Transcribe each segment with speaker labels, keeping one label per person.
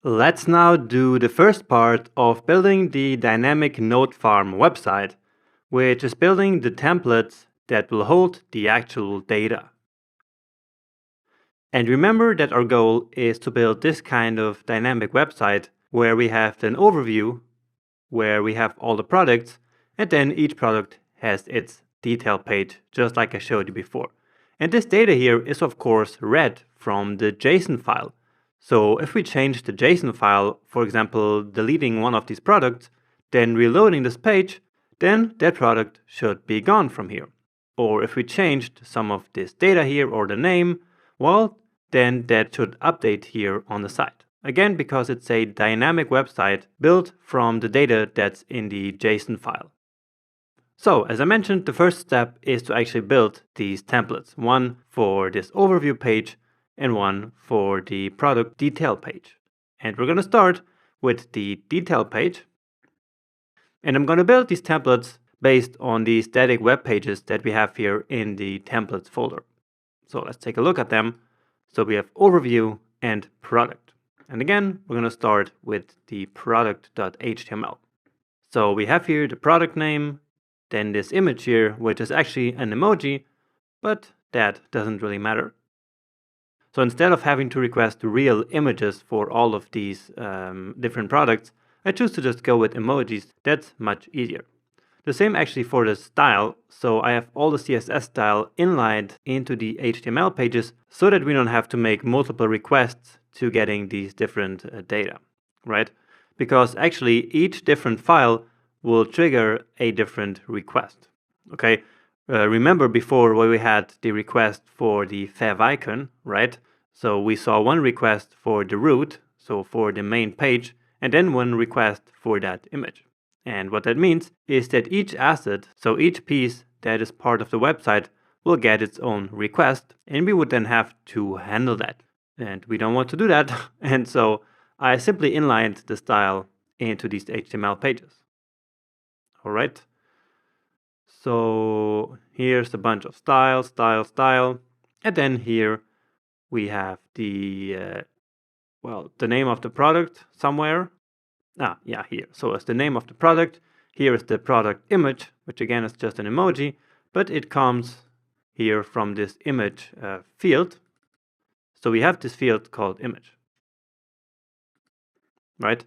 Speaker 1: Let's now do the first part of building the dynamic node farm website, which is building the templates that will hold the actual data. And remember that our goal is to build this kind of dynamic website where we have an overview, where we have all the products, and then each product has its detail page, just like I showed you before. And this data here is of course read from the JSON file. So if we change the JSON file, for example, deleting one of these products, then reloading this page, then that product should be gone from here. Or if we changed some of this data here or the name, well, then that should update here on the site. Again, because it's a dynamic website built from the data that's in the JSON file. So, as I mentioned, the first step is to actually build these templates. One for this overview page and one for the product detail page. And we're going to start with the detail page. And I'm going to build these templates based on the static web pages that we have here in the templates folder. So let's take a look at them. So we have overview and product. And again, we're going to start with the product.html. So we have here the product name, then this image here, which is actually an emoji, but that doesn't really matter. So instead of having to request real images for all of these different products, I choose to just go with emojis. That's much easier. The same actually for the style. So I have all the CSS style inlined into the HTML pages so that we don't have to make multiple requests to getting these different data, right? Because actually each different file will trigger a different request, okay? Remember before where we had the request for the favicon, right? So we saw one request for the root, so for the main page, and then one request for that image. And what that means is that each asset, so each piece that is part of the website, will get its own request, and we would then have to handle that. And we don't want to do that, and so I simply inlined the style into these HTML pages. All right. So here's a bunch of style, and then here we have the name of the product somewhere. Here. So it's the name of the product. Here is the product image, which again is just an emoji, but it comes here from this image field. So we have this field called image, right?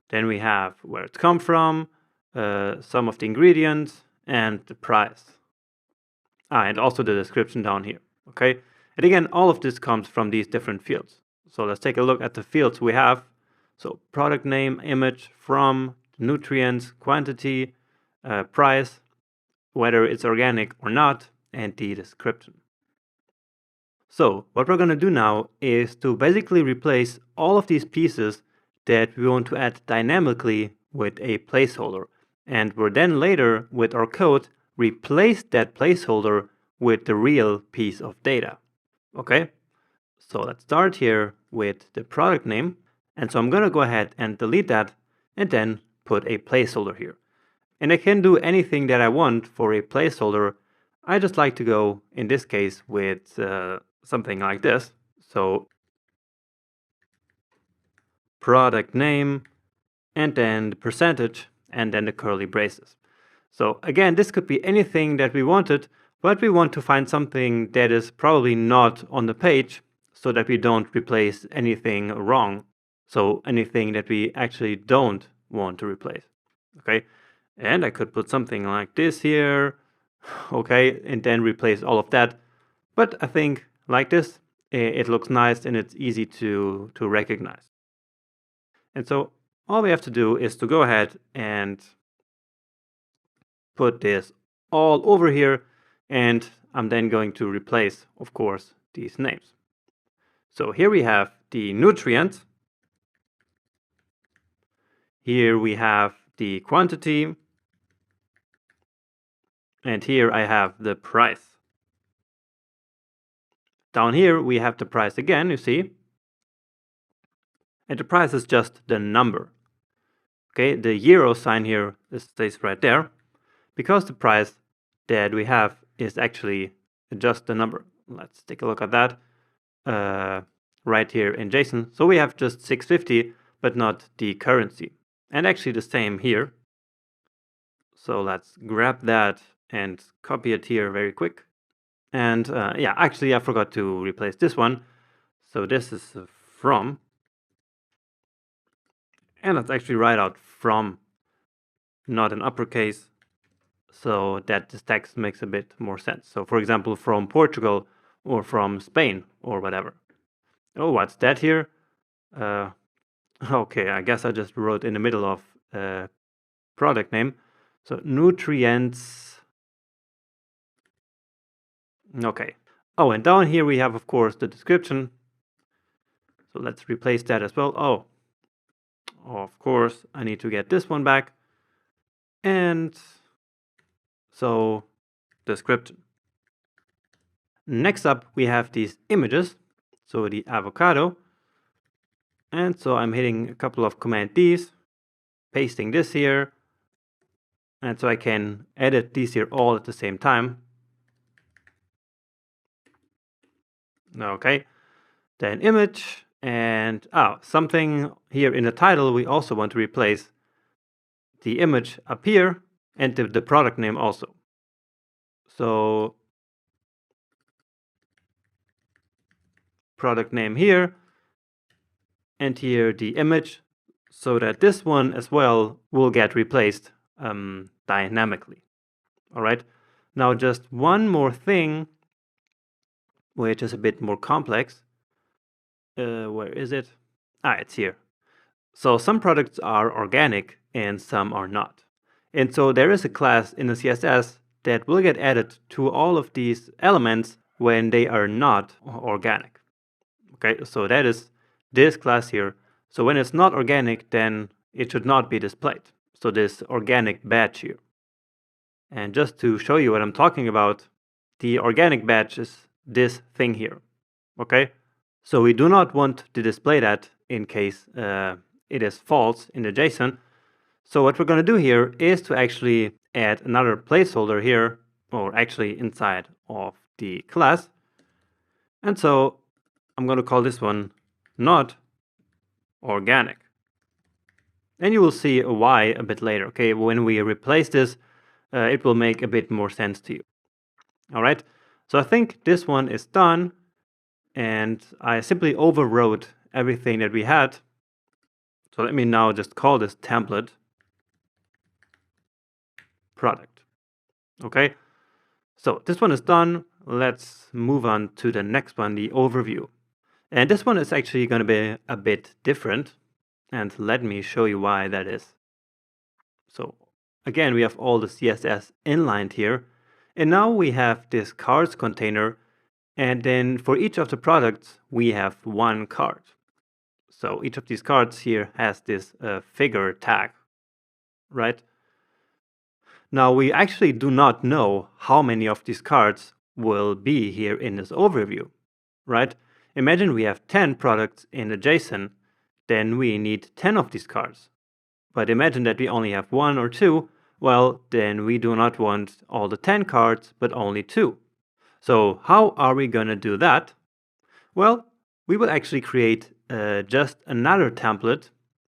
Speaker 1: Then we have where it's come from, some of the ingredients, and the price. And also the description down here, okay? And again, all of this comes from these different fields. So let's take a look at the fields we have. So product name, image, from, nutrients, quantity, price, whether it's organic or not, and the description. So what we're going to do now is to basically replace all of these pieces that we want to add dynamically with a placeholder. And we're then later, with our code, replace that placeholder with the real piece of data. Okay? So let's start here with the product name. And so I'm going to go ahead and delete that and then put a placeholder here. And I can do anything that I want for a placeholder. I just like to go, in this case, with something like this. So product name, and then the percentage, and then the curly braces. So again, this could be anything that we wanted, but we want to find something that is probably not on the page so that we don't replace anything wrong. So anything that we actually don't want to replace, okay? And I could put something like this here, okay, and then replace all of that. But I think like this, it looks nice and it's easy to recognize. And so all we have to do is to go ahead and put this all over here, and I'm then going to replace, of course, these names. So here we have the nutrient. Here we have the quantity. And here I have the price. Down here we have the price again, you see. And the price is just the number. Okay, the euro sign here stays right there, because the price that we have is actually just the number. Let's take a look at that right here in JSON. So we have just 650, but not the currency. And actually the same here. So let's grab that and copy it here very quick. And yeah, actually I forgot to replace this one. So this is from. And let's actually write out from, not in uppercase, so that this text makes a bit more sense. So for example, from Portugal or from Spain or whatever. Oh, what's that here? Okay, I guess I just wrote in the middle of product name. So nutrients. Okay. Oh, and down here we have, of course, the description. So let's replace that as well. Oh, of course, I need to get this one back. And so description. Next up, we have these images. So the avocado. And so I'm hitting a couple of Command Ds, pasting this here. And so I can edit these here all at the same time. Okay. Then image and something here in the title we also want to replace the image up here and the product name also. So product name here and here the image, so that this one as well will get replaced dynamically. All right. Now just one more thing, which is a bit more complex. Where is it? It's here. So some products are organic and some are not. And so there is a class in the CSS that will get added to all of these elements when they are not organic. Okay, so that is this class here. So when it's not organic, then it should not be displayed. So this organic badge here. And just to show you what I'm talking about, the organic badge is this thing here. Okay, so we do not want to display that in case it is false in the JSON. So what we're going to do here is to actually add another placeholder here, or actually inside of the class. And so I'm going to call this one not organic. And you will see why a bit later. Okay, when we replace this, it will make a bit more sense to you. All right, so I think this one is done. And I simply overwrote everything that we had. So let me now just call this template product. Okay, so this one is done. Let's move on to the next one, the overview. And this one is actually going to be a bit different. And let me show you why that is. So again, we have all the CSS inlined here. And now we have this cards container. And then for each of the products, we have one card. So each of these cards here has this figure tag, right? Now we actually do not know how many of these cards will be here in this overview, right? Imagine we have 10 products in the JSON, then we need 10 of these cards. But imagine that we only have 1 or 2, well, then we do not want all the 10 cards, but only 2. So how are we going to do that? Well, we will actually create just another template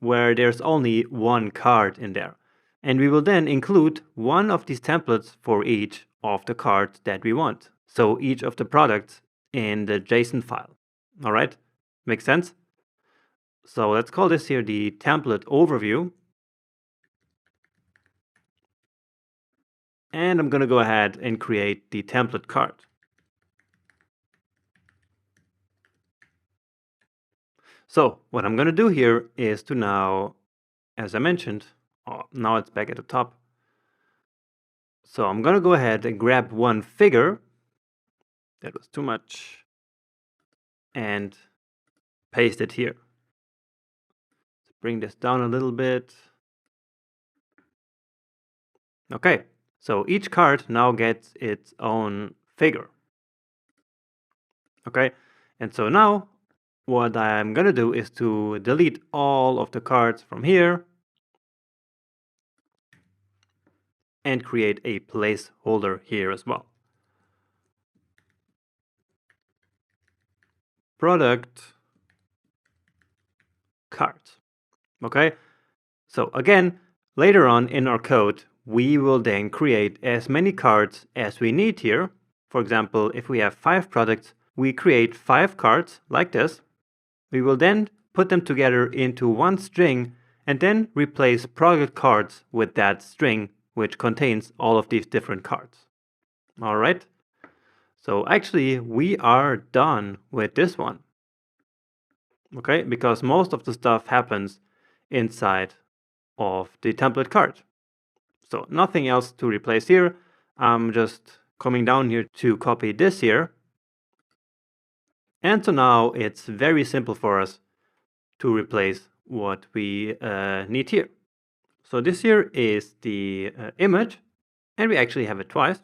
Speaker 1: where there's only one card in there. And we will then include one of these templates for each of the cards that we want. So each of the products in the JSON file. All right, makes sense? So let's call this here the template overview. And I'm going to go ahead and create the template card. So what I'm going to do here is to now, as I mentioned, now it's back at the top. So I'm going to go ahead and grab one figure. That was too much. And paste it here. Let's bring this down a little bit. Okay, so each card now gets its own figure. Okay, and so now what I'm going to do is to delete all of the cards from here and create a placeholder here as well. Product cards. Okay, so again, later on in our code, we will then create as many cards as we need here. For example, if we have 5 products, we create 5 cards like this. We will then put them together into one string and then replace product cards with that string, which contains all of these different cards. All right. So actually, we are done with this one. Okay, because most of the stuff happens inside of the template card. So nothing else to replace here. I'm just coming down here to copy this here. And so now it's very simple for us to replace what we need here. So this here is the image, and we actually have it twice.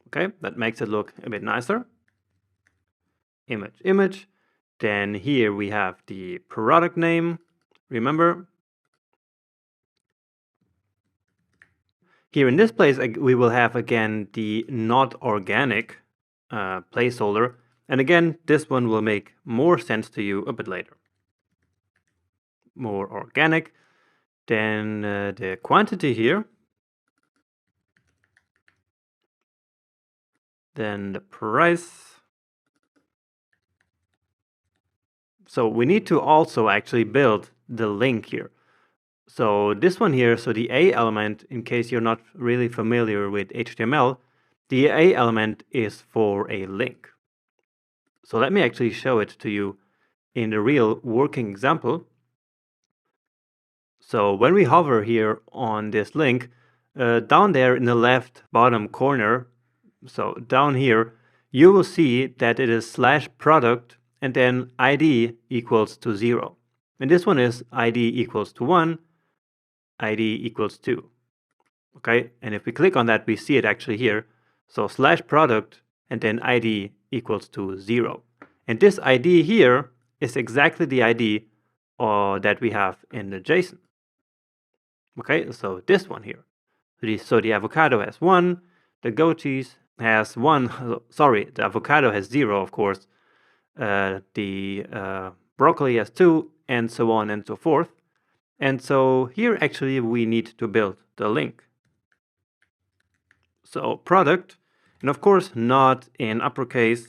Speaker 1: Okay, that makes it look a bit nicer. Image, image. Then here we have the product name, remember. Here in this place, we will have again the not organic placeholder. And again, this one will make more sense to you a bit later. More organic. Then the quantity here. Then the price. So we need to also actually build the link here. So this one here, so the A element, in case you're not really familiar with HTML, the A element is for a link. So let me actually show it to you in the real working example. So when we hover here on this link, down there in the left bottom corner, so down here, you will see that it is /product and then ID equals to 0. And this one is ID equals to 1, ID equals 2. Okay, and if we click on that, we see it actually here. So /product and then ID equals to 0. And this ID here is exactly the ID that we have in the JSON. Okay, so this one here. So the avocado has 1, the goat cheese has 1, sorry, the avocado has 0, of course. The broccoli has 2, and so on and so forth. And so here actually we need to build the link. So product, and of course not in uppercase.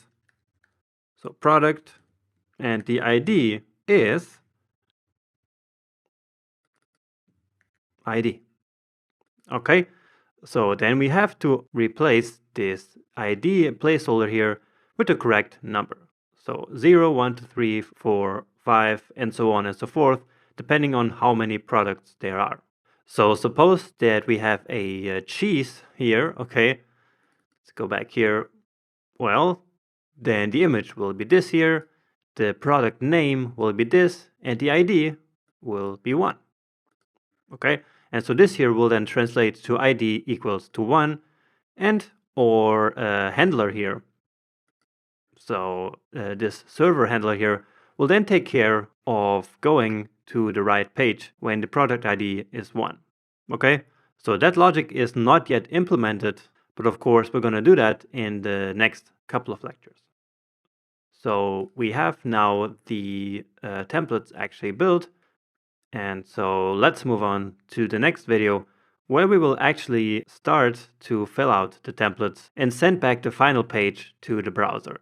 Speaker 1: So product, and the ID is ID. Okay, so then we have to replace this ID placeholder here with the correct number. So 0, 1, 2, 3, 4, 5, and so on and so forth, depending on how many products there are. So suppose that we have a cheese here, okay, let's go back here. Well, then the image will be this here, the product name will be this, and the ID will be 1. Okay, and so this here will then translate to ID equals to 1, and or handler here. So this server handler here will then take care of going to the right page when the product ID is 1. Okay, so that logic is not yet implemented, but of course we're going to do that in the next couple of lectures. So we have now the templates actually built. And so let's move on to the next video where we will actually start to fill out the templates and send back the final page to the browser.